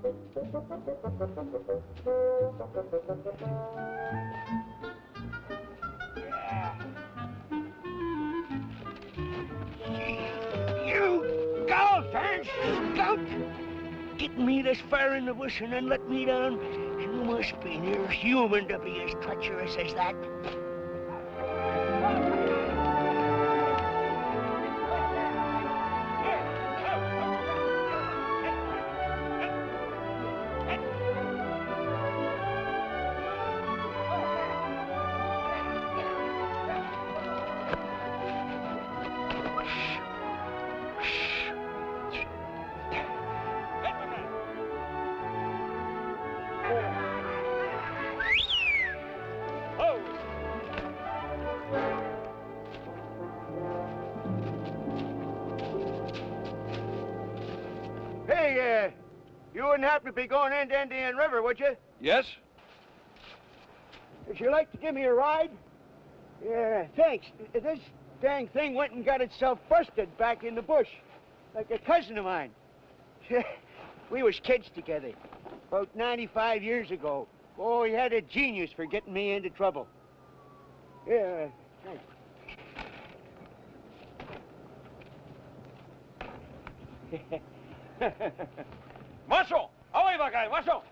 You goldfish scout! Getting me this far in the bush and then let me down. You must be near human to be as treacherous as that. Hey, you wouldn't happen to be going into Indian River, would you? Yes? Would you like to give me a ride? Yeah, thanks. This dang thing went and got itself busted back in the bush, like a cousin of mine. We was kids together, about 95 years ago. Oh, he had a genius for getting me into trouble. Yeah, thanks. Macho! Away, bagay! Macho!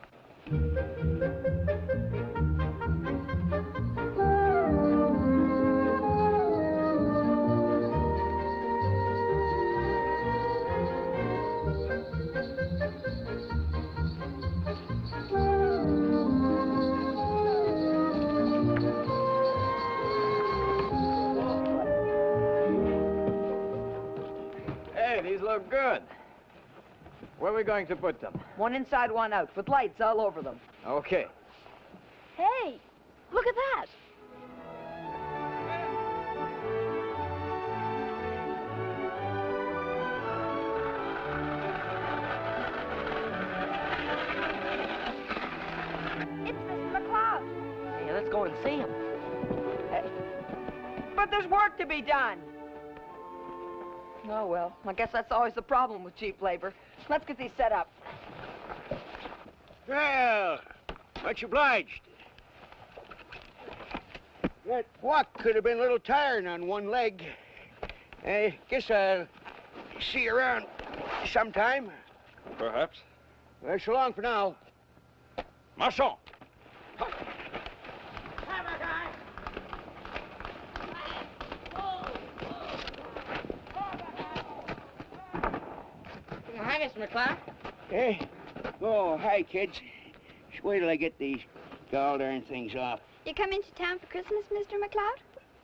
Hey, these look good. Where are we going to put them? One inside, one out, with lights all over them. Okay. Hey, look at that. It's Mr. McCloud. Hey, let's go and see him. But there's work to be done. Oh, well, I guess that's always the problem with cheap labor. Let's get these set up. Well, much obliged. That walk could have been a little tiring on one leg. I guess I'll see you around sometime. Perhaps. Well, so long for now. Marchons! Hi, Mr. McCloud. Hey. Oh, hi, kids. Just wait till I get these gall-darn things off. You come into town for Christmas, Mr. McCloud?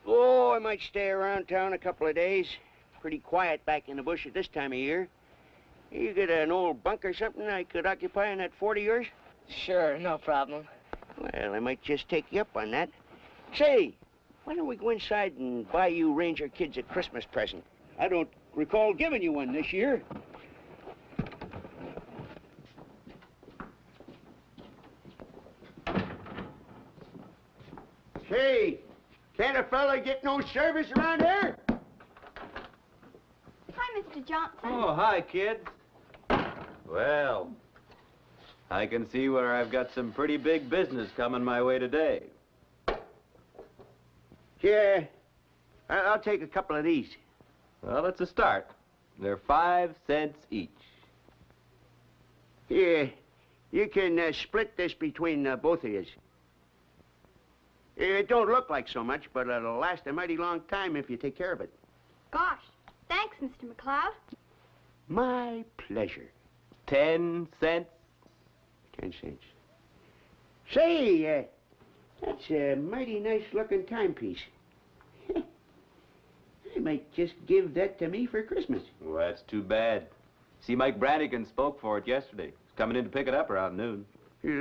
Oh, I might stay around town a couple of days. Pretty quiet back in the bush at this time of year. You got an old bunk or something I could occupy in that fort of yours? Sure, no problem. Well, I might just take you up on that. Say, why don't we go inside and buy you Ranger kids a Christmas present? I don't recall giving you one this year. Say, can't a fella get no service around here? Hi, Mr. Johnson. Oh, hi, kids. Well, I can see where I've got some pretty big business coming my way today. Yeah, I'll take a couple of these. Well, it's a start. They're 5 cents each. Yeah, you can split this between both of you. It don't look like so much, but it'll last a mighty long time if you take care of it. Gosh, thanks, Mr. McCloud. My pleasure. 10 cents? 10 cents. Say, that's a mighty nice-looking timepiece. I might just give that to me for Christmas. Well, that's too bad. See, Mike Brannigan spoke for it yesterday. He's coming in to pick it up around noon.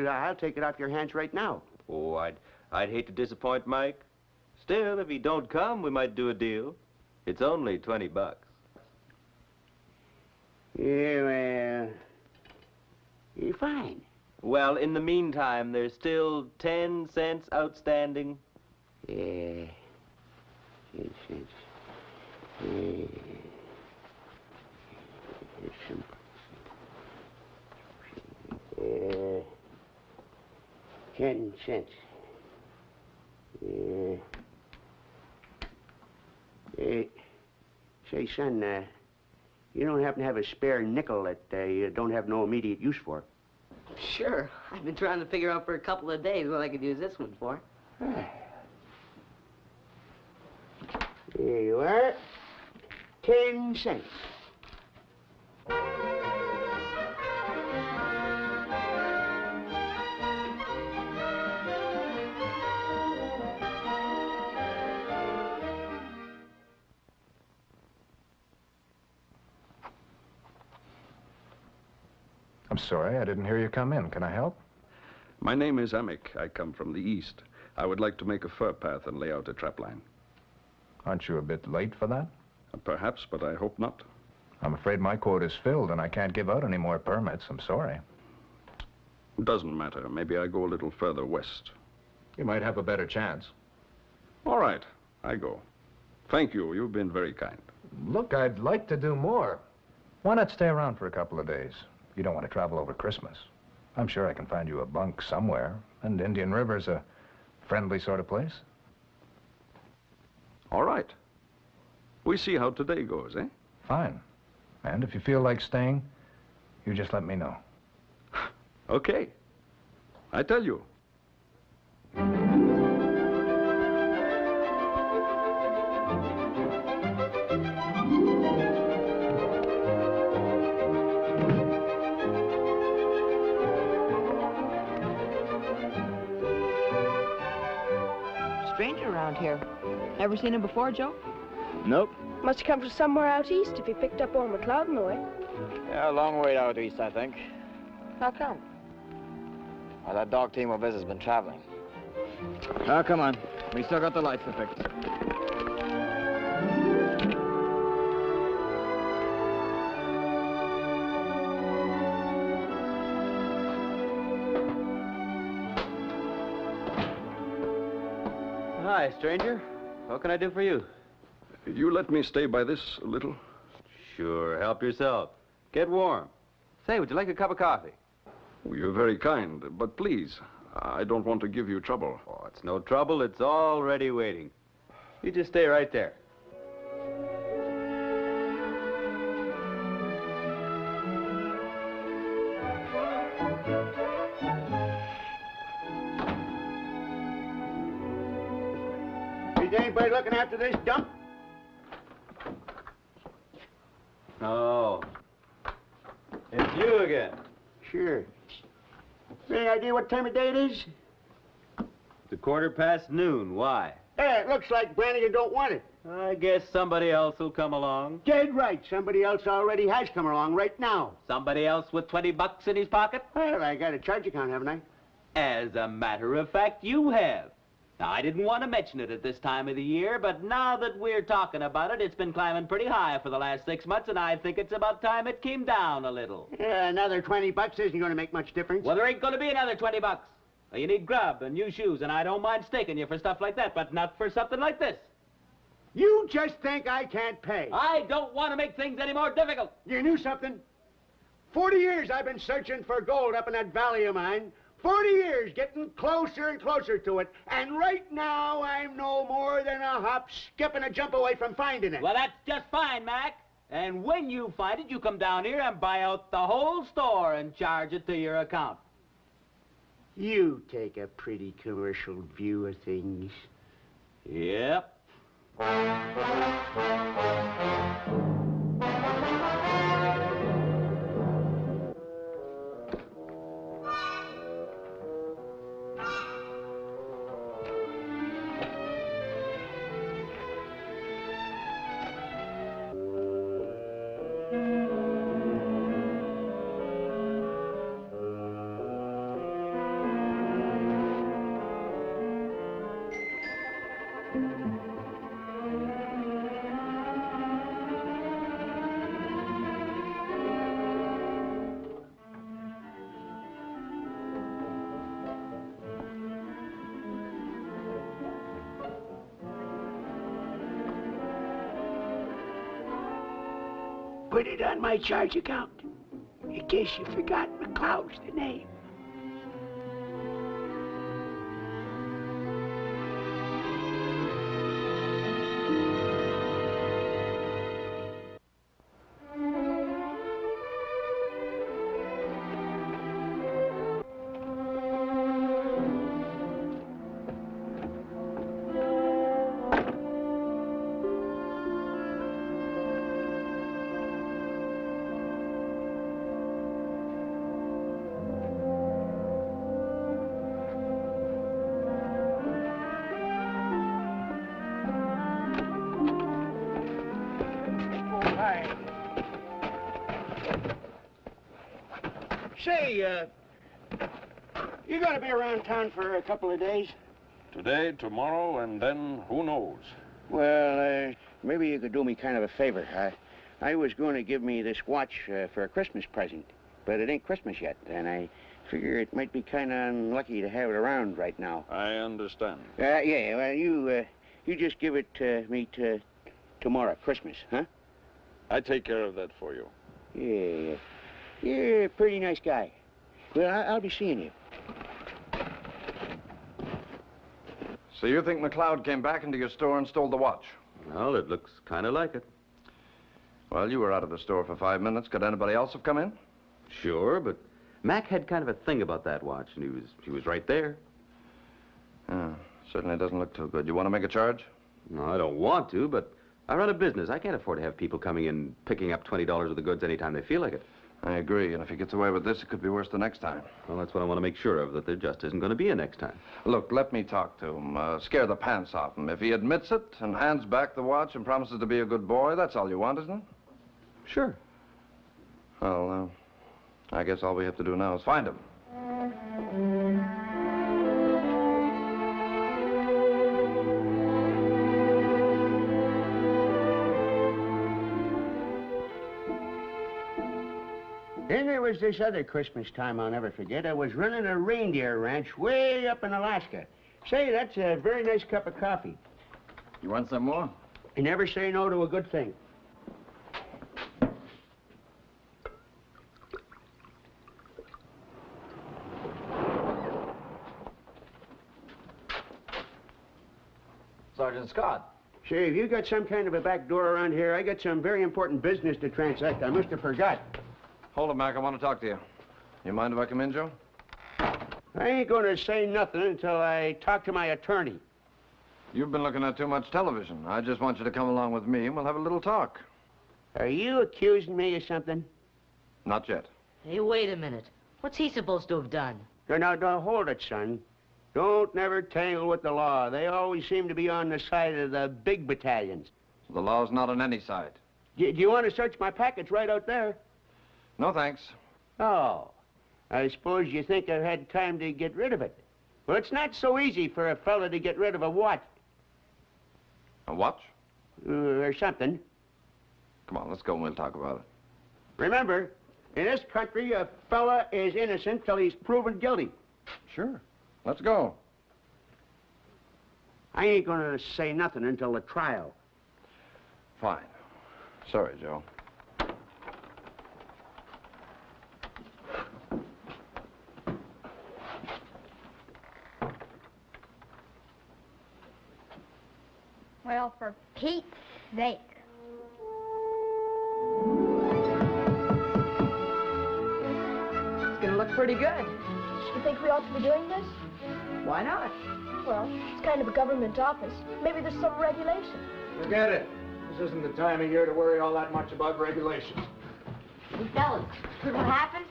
I'll take it off your hands right now. Oh, I'd hate to disappoint Mike. Still, if he don't come, we might do a deal. It's only $20. Yeah, well, fine. Well, in the meantime, there's still 10 cents outstanding. Yeah, 10 cents. Here's some. 10 cents. Say, son, you don't happen to have a spare nickel that you don't have no immediate use for? Sure. I've been trying to figure out for a couple of days what I could use this one for. Here you are. 10 cents. I'm sorry, I didn't hear you come in. Can I help? My name is Amick. I come from the east. I would like to make a fur path and lay out a trap line. Aren't you a bit late for that? Perhaps, but I hope not. I'm afraid my quota's filled and I can't give out any more permits. I'm sorry. Doesn't matter. Maybe I go a little further west. You might have a better chance. All right, I go. Thank you. You've been very kind. Look, I'd like to do more. Why not stay around for a couple of days? You don't want to travel over Christmas. I'm sure I can find you a bunk somewhere. And Indian River's a friendly sort of place. All right. We see how today goes, eh? Fine. And if you feel like staying, you just let me know. Okay. I tell you. Stranger around here. Ever seen him before, Joe? Nope. Must have come from somewhere out east if he picked up old McLeod in the way. Yeah, a long way out east, I think. How come? Well, that dog team of his has been traveling. Oh, come on. We still got the lights to fix. Hi, stranger. What can I do for you? You let me stay by this a little? Sure, help yourself. Get warm. Say, would you like a cup of coffee? Oh, you're very kind, but please, I don't want to give you trouble. Oh, it's no trouble. It's already waiting. You just stay right there. Is anybody looking after this dump? Oh. It's you again. Sure. Any idea what time of day it is? It's a noon. Why? Hey, it looks like Brannigan don't want it. I guess somebody else will come along. Dead right. Somebody else already has come along right now. Somebody else with $20 in his pocket? Well, I got a charge account, haven't I? As a matter of fact, you have. Now, I didn't want to mention it at this time of the year, but now that we're talking about it, it's been climbing pretty high for the last 6 months, and I think it's about time it came down a little. Yeah, another $20 isn't going to make much difference. Well, there ain't going to be another $20. Well, you need grub and new shoes, and I don't mind staking you for stuff like that, but not for something like this. You just think I can't pay. I don't want to make things any more difficult. You knew something? 40 years I've been searching for gold up in that valley of mine. 40 years getting closer and closer to it. And right now, I'm no more than a hop, skip, and a jump away from finding it. Well, that's just fine, Mac. And when you find it, you come down here and buy out the whole store and charge it to your account. You take a pretty commercial view of things. Yep. Put it on my charge account, in case you forgot McLeod's the name. Say, you gonna be around town for a couple of days? Today, tomorrow, and then who knows? Well, maybe you could do me kind of a favor. I was going to give me this watch for a Christmas present, but it ain't Christmas yet, and I figure it might be kind of unlucky to have it around right now. I understand. Yeah, well, you just give it to me tomorrow, Christmas, huh? I take care of that for you. Yeah, you're a pretty nice guy. Well, I'll be seeing you. So you think McLeod came back into your store and stole the watch? Well, it looks kind of like it. Well, you were out of the store for 5 minutes. Could anybody else have come in? Sure, but Mac had kind of a thing about that watch, and he was right there. Certainly doesn't look too good. You want to make a charge? No, I don't want to, but I run a business. I can't afford to have people coming in picking up $20 of the goods anytime they feel like it. I agree, and if he gets away with this, it could be worse the next time. Well, that's what I want to make sure of, that there just isn't going to be a next time. Look, let me talk to him. Scare the pants off him. If he admits it and hands back the watch and promises to be a good boy, that's all you want, isn't it? Sure. Well, I guess all we have to do now is find him. Then there was this other Christmas time I'll never forget. I was running a reindeer ranch way up in Alaska. Say, that's a very nice cup of coffee. You want some more? You never say no to a good thing. Sergeant Scott. Say, if you got some kind of a back door around here, I got some very important business to transact. I must have forgot. Hold it, Mac. I want to talk to you. You mind if I come in, Joe? I ain't going to say nothing until I talk to my attorney. You've been looking at too much television. I just want you to come along with me and we'll have a little talk. Are you accusing me of something? Not yet. Hey, wait a minute. What's he supposed to have done? No, hold it, son. Don't never tangle with the law. They always seem to be on the side of the big battalions. The law's not on any side. Do you want to search my package right out there? No, thanks. Oh, I suppose you think I've had time to get rid of it. Well, it's not so easy for a fella to get rid of a watch. A watch? Or something. Come on, let's go and we'll talk about it. Remember, in this country, a fella is innocent till he's proven guilty. Sure. Let's go. I ain't gonna say nothing until the trial. Fine. Sorry, Joe. Well, for Pete's sake. It's gonna look pretty good. You think we ought to be doing this? Why not? Well, it's kind of a government office. Maybe there's some regulation. Forget it. This isn't the time of year to worry all that much about regulations. Hey, fellas, heard what happened?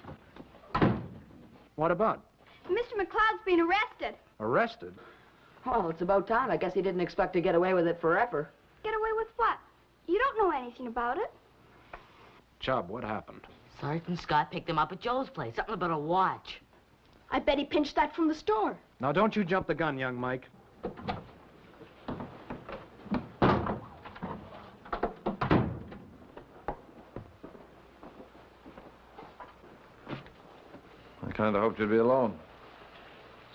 What about? Mr. McLeod's been arrested. Arrested? Well, it's about time. I guess he didn't expect to get away with it forever. Get away with what? You don't know anything about it. Chubb, what happened? Sergeant Scott picked him up at Joe's place. Something about a watch. I bet he pinched that from the store. Now, don't you jump the gun, young Mike. I kind of hoped you'd be alone.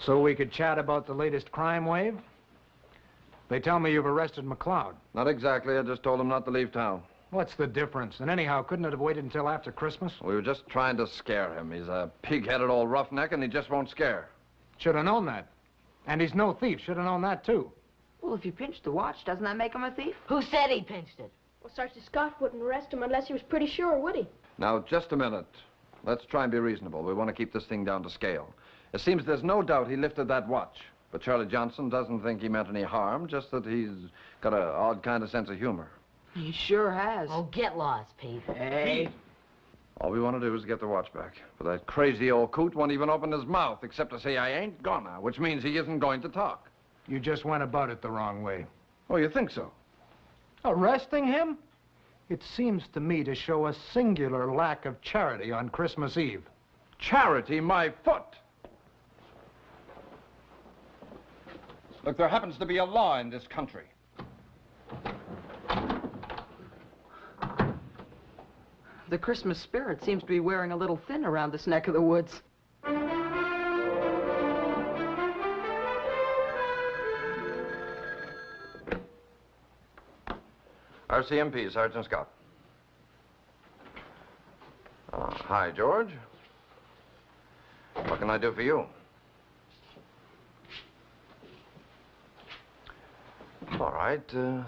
So we could chat about the latest crime wave? They tell me you've arrested McLeod. Not exactly. I just told him not to leave town. What's the difference? And anyhow, couldn't it have waited until after Christmas? We were just trying to scare him. He's a pig-headed old roughneck, and he just won't scare. Should have known that. And he's no thief. Should have known that, too. Well, if you pinched the watch, doesn't that make him a thief? Who said he pinched it? Well, Sergeant Scott wouldn't arrest him unless he was pretty sure, would he? Now, just a minute. Let's try and be reasonable. We want to keep this thing down to scale. It seems there's no doubt he lifted that watch. But Charlie Johnson doesn't think he meant any harm, just that he's got an odd kind of sense of humor. He sure has. Oh, get lost, Pete. Hey. All we want to do is get the watch back. But that crazy old coot won't even open his mouth except to say, I ain't gonna, which means he isn't going to talk. You just went about it the wrong way. Oh, you think so? Arresting him? It seems to me to show a singular lack of charity on Christmas Eve. Charity, my foot! Look, there happens to be a law in this country. The Christmas spirit seems to be wearing a little thin around this neck of the woods. RCMP, Sergeant Scott. Hi, George. What can I do for you? All right.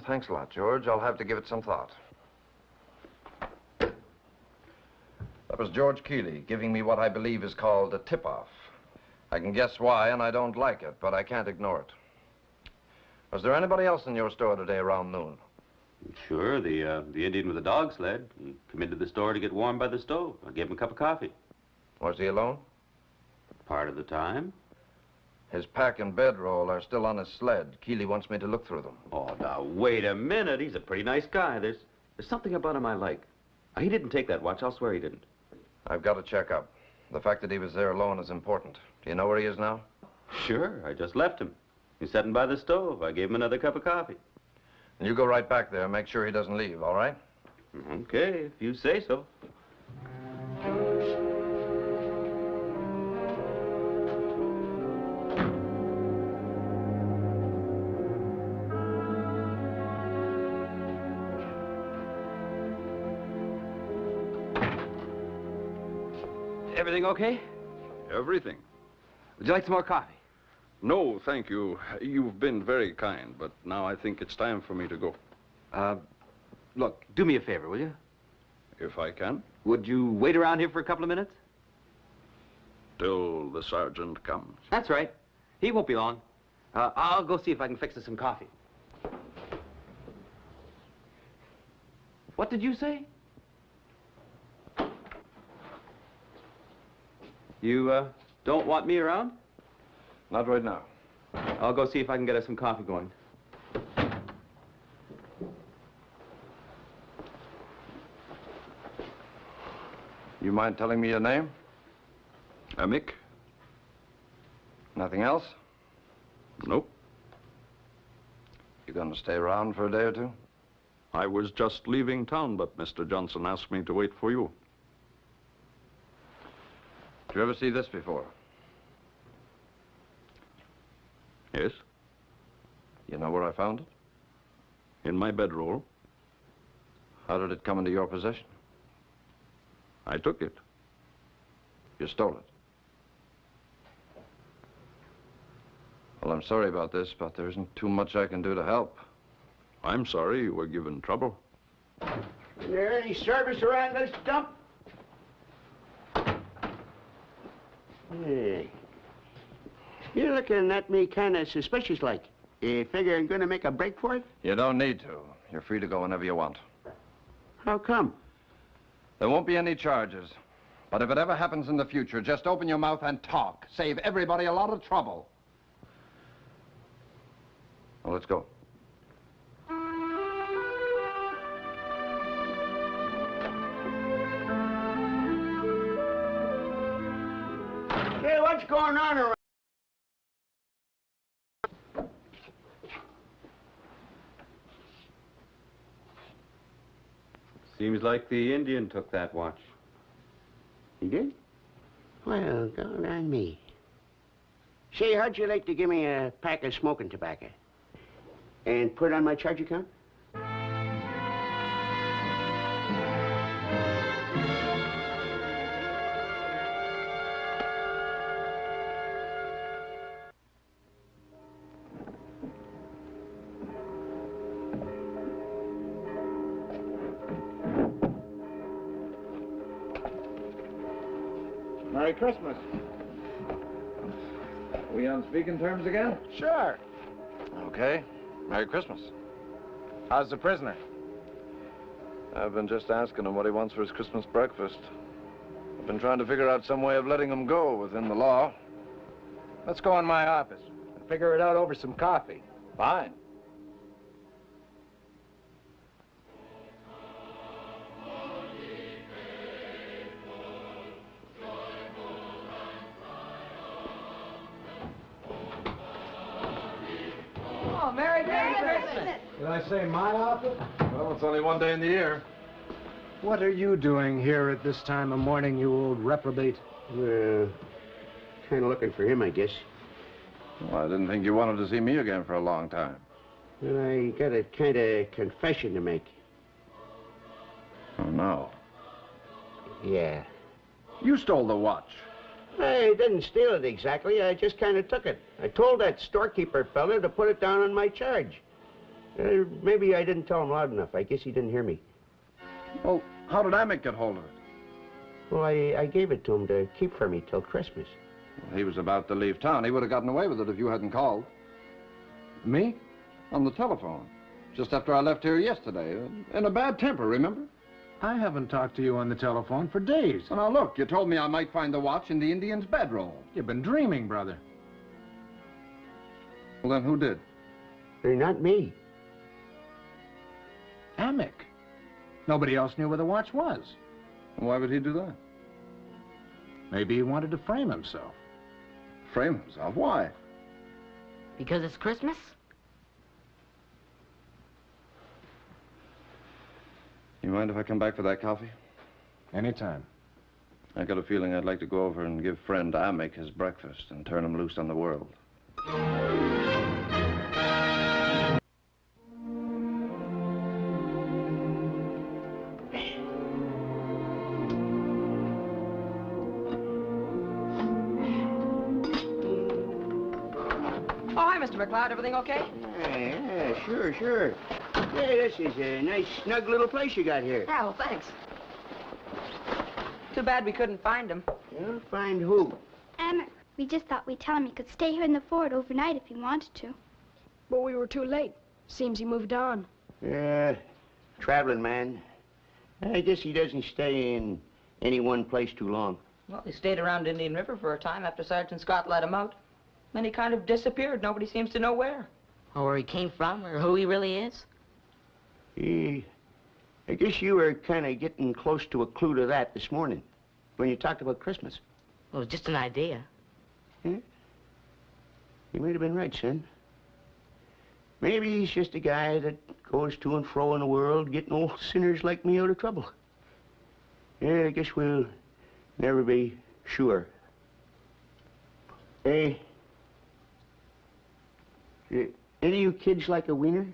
Thanks a lot, George. I'll have to give it some thought. That was George Keeley giving me what I believe is called a tip-off. I can guess why, and I don't like it, but I can't ignore it. Was there anybody else in your store today around noon? Sure, the Indian with the dog sled. He came into the store to get warm by the stove. I gave him a cup of coffee. Was he alone? Part of the time. His pack and bedroll are still on his sled. Keeley wants me to look through them. Oh, now, wait a minute. He's a pretty nice guy. There's something about him I like. He didn't take that watch. I'll swear he didn't. I've got to check up. The fact that he was there alone is important. Do you know where he is now? Sure, I just left him. He's sitting by the stove. I gave him another cup of coffee. And you go right back there. Make sure he doesn't leave, all right? Okay, if you say so. Everything okay? Everything. Would you like some more coffee? No, thank you. You've been very kind, but now I think it's time for me to go. Look, do me a favor, will you? If I can. Would you wait around here for a couple of minutes? Till the sergeant comes. That's right. He won't be long. I'll go see if I can fix us some coffee. What did you say? You, don't want me around? Not right now. I'll go see if I can get us some coffee going. You mind telling me your name? Amick? Nothing else? Nope. You going to stay around for a day or two? I was just leaving town, but Mr. Johnson asked me to wait for you. Did you ever see this before? Yes? You know where I found it? In my bedroll. How did it come into your possession? I took it. You stole it. Well, I'm sorry about this, but there isn't too much I can do to help. I'm sorry you were given trouble. Is there any service around this dump? Hey. You're looking at me kind of suspicious-like. You figure I'm going to make a break for it? You don't need to. You're free to go whenever you want. How come? There won't be any charges. But if it ever happens in the future, just open your mouth and talk. Save everybody a lot of trouble. Well, let's go. Hey, what's going on around? Seems like the Indian took that watch. He did? Well, go on me. Say, how'd you like to give me a pack of smoking tobacco? And put it on my charge account? Merry Christmas. We on speaking terms again? Sure. Okay. Merry Christmas. How's the prisoner? I've been just asking him what he wants for his Christmas breakfast. I've been trying to figure out some way of letting him go within the law. Let's go in my office and figure it out over some coffee. Fine. Christmas. Did I say my outfit? Well, it's only one day in the year. What are you doing here at this time of morning, you old reprobate? Kind of looking for him, I guess. Well, I didn't think you wanted to see me again for a long time. And I got a kind of confession to make. Oh, no. Yeah. You stole the watch. I didn't steal it exactly. I just kind of took it. I told that storekeeper fella to put it down on my charge. Maybe I didn't tell him loud enough. I guess he didn't hear me. Well, how did Amick get hold of it? Well, I gave it to him to keep for me till Christmas. Well, he was about to leave town. He would have gotten away with it if you hadn't called. Me? On the telephone. Just after I left here yesterday. In a bad temper, remember? I haven't talked to you on the telephone for days. Well, now, look, you told me I might find the watch in the Indian's bedroll. You've been dreaming, brother. Well, then who did? Not me. Amick. Nobody else knew where the watch was. Why would he do that? Maybe he wanted to frame himself. Frame himself? Why? Because it's Christmas? You mind if I come back for that coffee? Anytime. I got a feeling I'd like to go over and give friend Amick his breakfast and turn him loose on the world. Oh, hi, Mr. McLeod. Everything okay? Yeah, sure. Hey, this is a nice, snug little place you got here. Yeah, well, thanks. Too bad we couldn't find him. Well, find who? Emmett, we just thought we'd tell him he could stay here in the fort overnight if he wanted to. But we were too late. Seems he moved on. Yeah, traveling man. I guess he doesn't stay in any one place too long. Well, he stayed around Indian River for a time after Sergeant Scott let him out. Then he kind of disappeared. Nobody seems to know where. Or where he came from, or who he really is? I guess you were kind of getting close to a clue to that this morning when you talked about Christmas. Well, it was just an idea. Huh? You might have been right, son. Maybe he's just a guy that goes to and fro in the world getting old sinners like me out of trouble. Yeah, I guess we'll never be sure. Hey, any of you kids like a wiener?